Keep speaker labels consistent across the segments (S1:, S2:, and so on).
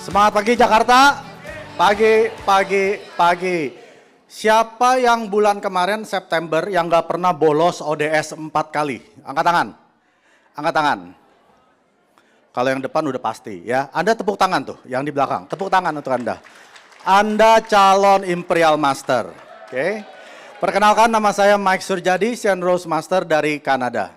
S1: Semangat pagi Jakarta. Pagi. Siapa yang bulan kemarin September yang gak pernah bolos ODS 4 kali? Angkat tangan. Angkat tangan. Kalau yang depan udah pasti ya. Anda tepuk tangan tuh, yang di belakang. Tepuk tangan untuk Anda. Anda calon Imperial Master. Oke. Perkenalkan, nama saya Mike Surjadi, Sean Rose Master dari Kanada.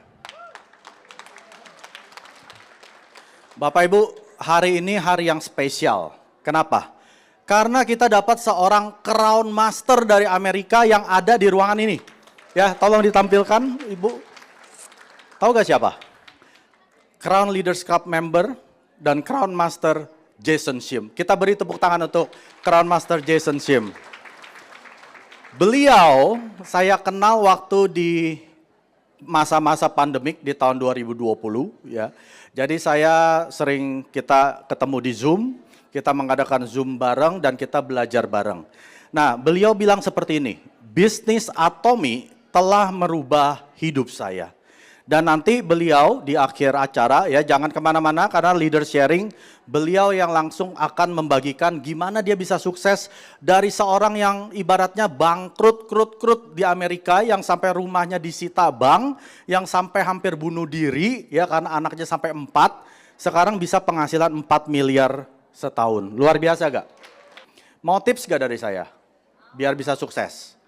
S1: Bapak Ibu, hari ini hari yang spesial. Kenapa? Karena kita dapat seorang Crown Master dari Amerika yang ada di ruangan ini. Ya, tolong ditampilkan, Ibu. Tahu gak siapa? Crown Leaders Cup member dan Crown Master Jason Shim. Kita beri tepuk tangan untuk Crown Master Jason Shim. Beliau saya kenal waktu di masa-masa pandemik di tahun 2020 ya. Jadi kita ketemu di Zoom, kita mengadakan Zoom bareng dan kita belajar bareng. Nah, beliau bilang seperti ini, bisnis Atomi telah merubah hidup saya. Dan nanti beliau di akhir acara, ya jangan kemana-mana karena leader sharing, beliau yang langsung akan membagikan gimana dia bisa sukses dari seorang yang ibaratnya bangkrut di Amerika, yang sampai rumahnya disita bank, yang sampai hampir bunuh diri, ya karena anaknya sampai 4, sekarang bisa penghasilan 4 miliar setahun. Luar biasa gak? Mau tips gak dari saya? Biar bisa sukses.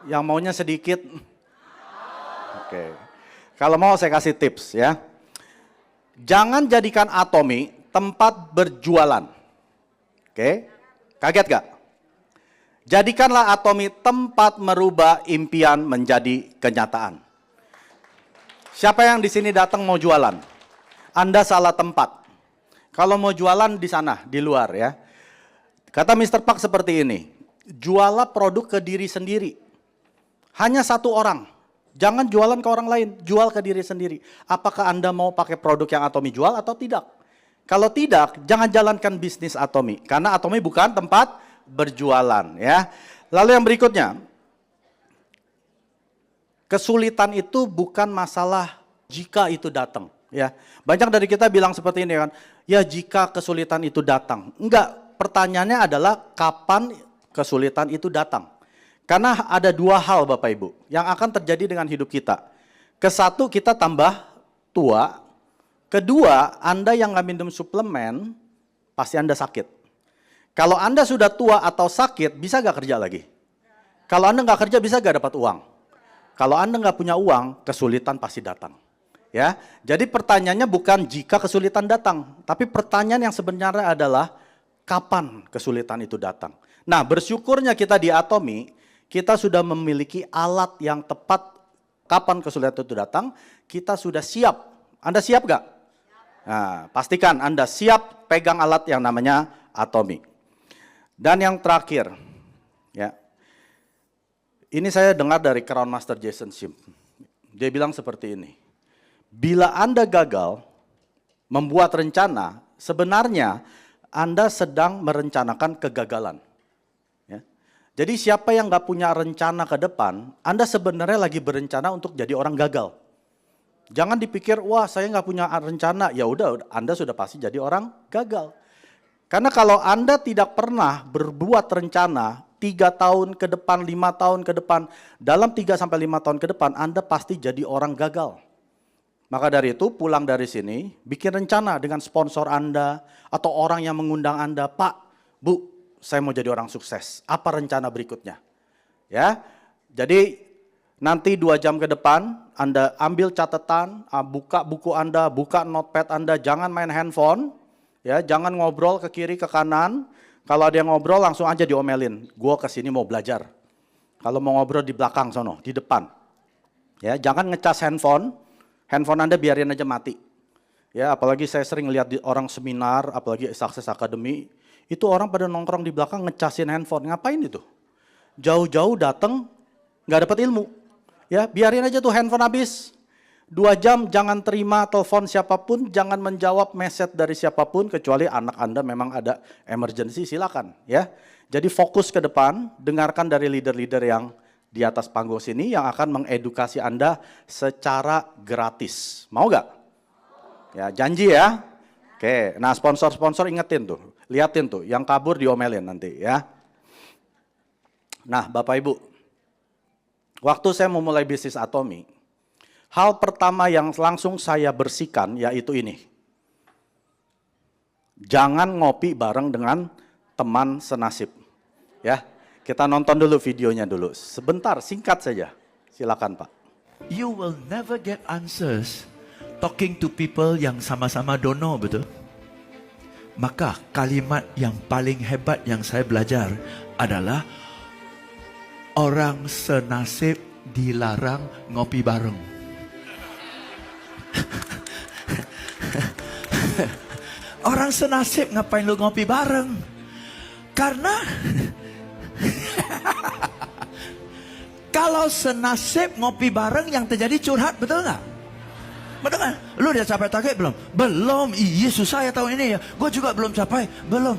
S1: Yang maunya sedikit? Oke. Kalau mau saya kasih tips ya. Jangan jadikan Atomi tempat berjualan. Oke? Kaget gak? Jadikanlah Atomi tempat merubah impian menjadi kenyataan. Siapa yang di sini datang mau jualan? Anda salah tempat. Kalau mau jualan di sana, di luar ya. Kata Mr. Park seperti ini, jualah produk ke diri sendiri. Hanya satu orang. Jangan jualan ke orang lain, jual ke diri sendiri. Apakah Anda mau pakai produk yang Atomi jual atau tidak? Kalau tidak, jangan jalankan bisnis Atomi. Karena Atomi bukan tempat berjualan ya. Lalu yang berikutnya, kesulitan itu bukan masalah jika itu datang. Ya, banyak dari kita bilang seperti ini kan, ya jika kesulitan itu datang. Enggak, pertanyaannya adalah kapan kesulitan itu datang. Karena ada dua hal Bapak Ibu yang akan terjadi dengan hidup kita. Kesatu, kita tambah tua. Kedua, Anda yang nggak minum suplemen, pasti Anda sakit. Kalau Anda sudah tua atau sakit, bisa nggak kerja lagi? Kalau Anda nggak kerja, bisa nggak dapat uang? Kalau Anda nggak punya uang, kesulitan pasti datang. Ya, jadi pertanyaannya bukan jika kesulitan datang, tapi pertanyaan yang sebenarnya adalah kapan kesulitan itu datang. Nah, bersyukurnya kita di Atomi, kita sudah memiliki alat yang tepat kapan kesulitan itu datang, kita sudah siap. Anda siap gak? Nah, pastikan Anda siap pegang alat yang namanya Atomi. Dan yang terakhir, ya, ini saya dengar dari Crown Master Jason Shim. Dia bilang seperti ini, bila Anda gagal membuat rencana, sebenarnya Anda sedang merencanakan kegagalan. Jadi siapa yang nggak punya rencana ke depan, Anda sebenarnya lagi berencana untuk jadi orang gagal. Jangan dipikir, wah saya nggak punya rencana, ya udah Anda sudah pasti jadi orang gagal. Karena kalau Anda tidak pernah berbuat rencana 3 tahun ke depan, 5 tahun ke depan, dalam 3-5 tahun ke depan, Anda pasti jadi orang gagal. Maka dari itu pulang dari sini, bikin rencana dengan sponsor Anda atau orang yang mengundang Anda, Pak, Bu, saya mau jadi orang sukses. Apa rencana berikutnya? Ya, jadi nanti 2 jam ke depan, Anda ambil catatan, buka buku Anda, buka notepad Anda, jangan main handphone, ya, jangan ngobrol ke kiri ke kanan. Kalau ada yang ngobrol langsung aja diomelin. Gua kesini mau belajar. Kalau mau ngobrol di belakang sono, di depan. Ya, jangan ngecas handphone. Handphone Anda biarin aja mati. Ya, apalagi saya sering lihat di orang seminar, apalagi Success Academy. Itu orang pada nongkrong di belakang ngecasin handphone. Ngapain itu? Jauh-jauh datang nggak dapat ilmu. Ya, biarin aja tuh handphone habis. 2 jam jangan terima telepon siapapun, jangan menjawab message dari siapapun kecuali anak Anda memang ada emergency, silakan ya. Jadi fokus ke depan, dengarkan dari leader-leader yang di atas panggung sini yang akan mengedukasi Anda secara gratis. Mau nggak? Ya, janji ya. Oke, nah sponsor-sponsor ingetin tuh. Liatin tuh, yang kabur diomelin nanti ya. Nah, Bapak Ibu, waktu saya memulai bisnis Atomi, hal pertama yang langsung saya bersihkan yaitu ini. Jangan ngopi bareng dengan teman senasib. Ya, kita nonton dulu videonya dulu. Sebentar, singkat saja. Silakan, Pak.
S2: You will never get answers talking to people yang sama-sama don't know, betul? Maka kalimat yang paling hebat yang saya belajar adalah orang senasib dilarang ngopi bareng. Orang senasib ngapain lu ngopi bareng? Karena kalau senasib ngopi bareng yang terjadi curhat, betul nggak? Betul kan? Lu udah capai target belum? Belum. Iya susah ya tahun ini ya. Gue juga belum capai. Belum.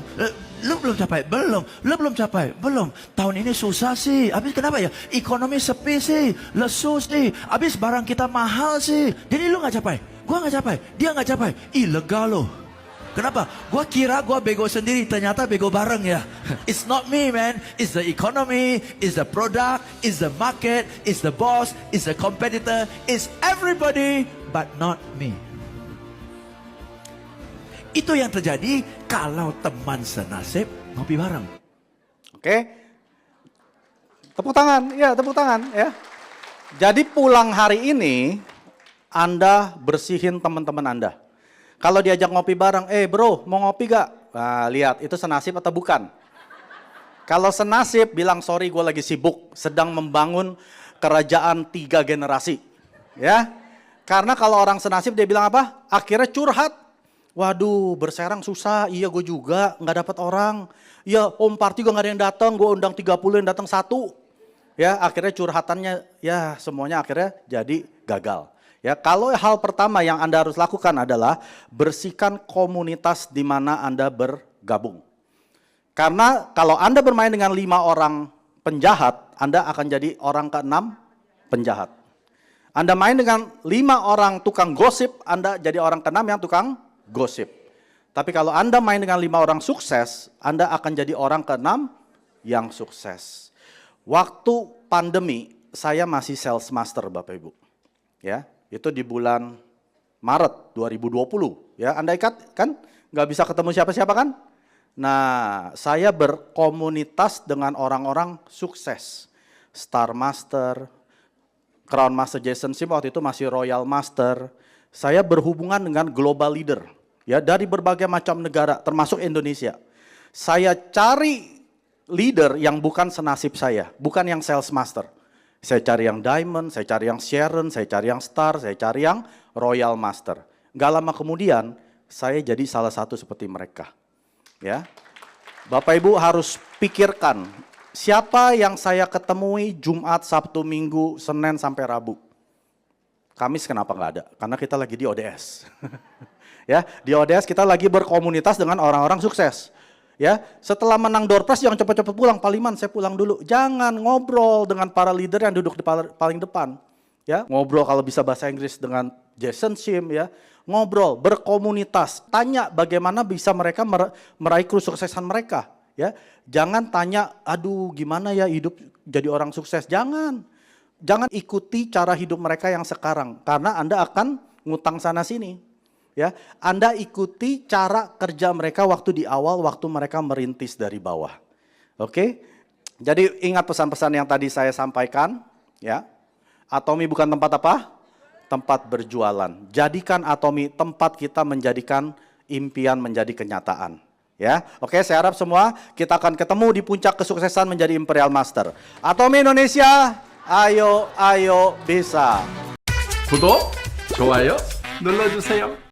S2: Lu belum capai? Belum. Lu belum capai? Belum. Tahun ini susah sih. Habis kenapa ya? Ekonomi sepi sih. Lesu sih. Habis barang kita mahal sih. Jadi lu nggak capai. Gue nggak capai. Dia nggak capai. Ilegal loh. Kenapa? Gua kira gua bego sendiri, ternyata bego bareng ya. It's not me, man. It's the economy, it's the product, it's the market, it's the boss, it's the competitor, it's everybody but not me. Itu yang terjadi kalau teman senasib ngopi bareng.
S1: Oke. Tepuk tangan, ya tepuk tangan ya. Jadi pulang hari ini, Anda bersihin teman-teman Anda. Kalau diajak ngopi bareng, bro mau ngopi gak? Nah, lihat itu senasib atau bukan? Kalau senasib bilang sorry gue lagi sibuk, sedang membangun kerajaan 3 generasi. Ya, karena kalau orang senasib dia bilang apa? Akhirnya curhat. Waduh berserang susah, iya gue juga gak dapat orang. Ya home party gue gak ada yang datang, gue undang 30 yang datang 1. Ya akhirnya curhatannya ya semuanya akhirnya jadi gagal. Ya, kalau hal pertama yang Anda harus lakukan adalah bersihkan komunitas di mana Anda bergabung. Karena kalau Anda bermain dengan 5 orang penjahat, Anda akan jadi orang ke-6 penjahat. Anda main dengan 5 orang tukang gosip, Anda jadi orang ke-6 yang tukang gosip. Tapi kalau Anda main dengan 5 orang sukses, Anda akan jadi orang ke-6 yang sukses. Waktu pandemi, saya masih sales master Bapak Ibu. Ya. Itu di bulan Maret 2020. Ya, Anda ikat kan? Nggak bisa ketemu siapa-siapa kan? Nah, saya berkomunitas dengan orang-orang sukses. Star Master, Crown Master Jason Sim waktu itu masih Royal Master. Saya berhubungan dengan global leader. Ya, dari berbagai macam negara, termasuk Indonesia. Saya cari leader yang bukan senasib saya, bukan yang sales master. Saya cari yang Diamond, saya cari yang Sharon, saya cari yang Star, saya cari yang Royal Master. Gak lama kemudian, saya jadi salah satu seperti mereka. Ya, Bapak Ibu harus pikirkan, siapa yang saya ketemui Jumat, Sabtu, Minggu, Senin sampai Rabu. Kamis kenapa nggak ada? Karena kita lagi di ODS. Ya, di ODS kita lagi berkomunitas dengan orang-orang sukses. Ya, setelah menang door prize jangan cepat-cepat pulang, Pak Liman saya pulang dulu. Jangan ngobrol dengan para leader yang duduk di paling depan. Ya, ngobrol kalau bisa bahasa Inggris dengan Jason Sim ya. Ngobrol, berkomunitas, tanya bagaimana bisa mereka meraih kesuksesan mereka, ya. Jangan tanya, aduh gimana ya hidup jadi orang sukses. Jangan ikuti cara hidup mereka yang sekarang karena Anda akan ngutang sana sini. Ya, Anda ikuti cara kerja mereka waktu di awal, waktu mereka merintis dari bawah. Oke? Jadi ingat pesan-pesan yang tadi saya sampaikan, ya. Atomi bukan tempat apa? Tempat berjualan. Jadikan Atomi tempat kita menjadikan impian menjadi kenyataan. Ya, oke, saya harap semua kita akan ketemu di puncak kesuksesan menjadi Imperial Master. Atomi Indonesia, ayo bisa.
S3: 구독, 좋아요 눌러주세요.